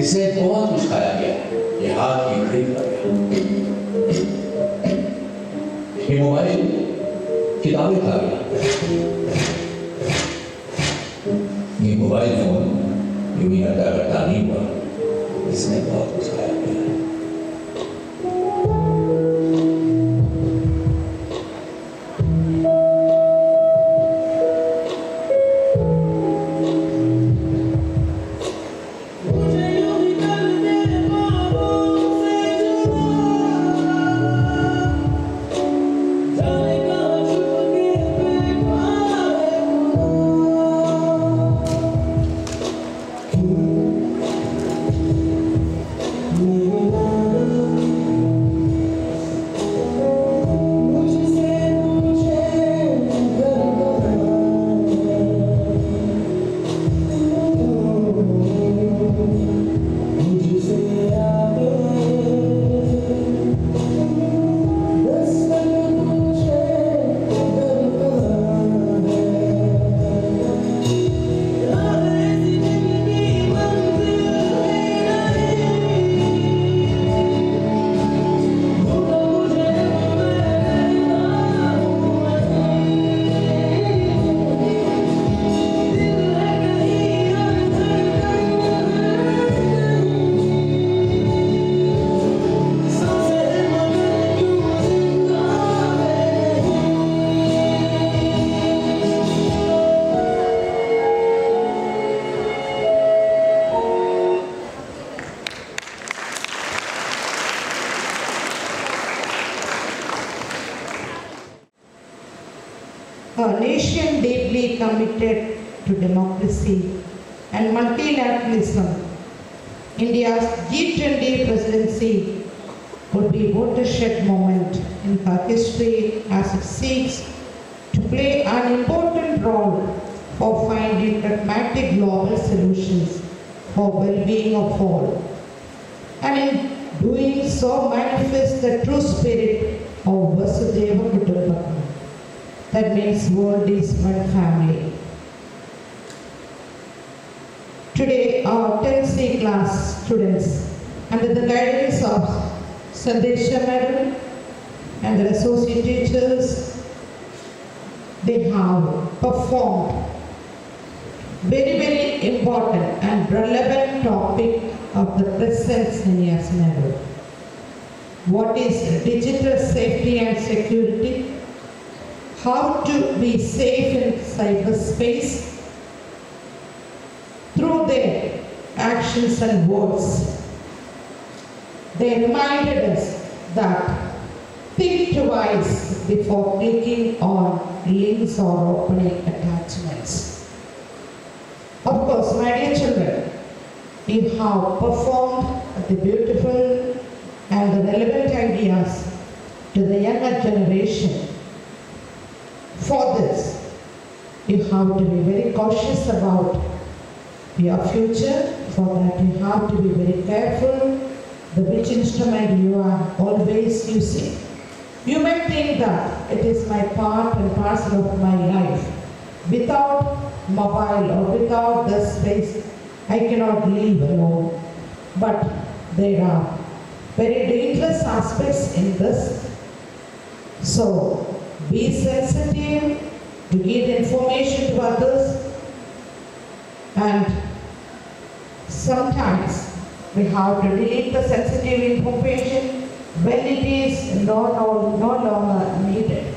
इसने बहुत कुछ खाया गया, ये हाथ की घड़ी खा गया, ये मोबाइल किताबें खा गया, ये मोबाइल फोन यूं ही हटा करता नहीं हुआ, इसने बहुत कुछ खाया गया। A nation deeply committed to democracy and multilateralism, India's G20 presidency would be a watershed moment in her history as it seeks to play an important role for finding pragmatic global solutions for well-being of all. And in doing so manifest the true spirit of Vasudhaiva Kutumbakam. That means world is one family. Today, our 10th C class students, under the guidance of Sandesha Madam and the associate teachers, they have performed very important and relevant topic of the present senior scenario. What is digital safety and security? How to be safe in cyberspace? Through their actions and words, they reminded us that think twice before clicking on links or opening attachments. Of course, my dear children, you have performed the beautiful and the relevant ideas to the younger generation. For this, you have to be very cautious about your future. For that, you have to be very careful which instrument you are always using. You may think that it is my part and parcel of my life. Without mobile or without the space, I cannot live alone. But there are very dangerous aspects in this. So, be sensitive to give information to others, and sometimes we have to delete the sensitive information when it is no longer needed.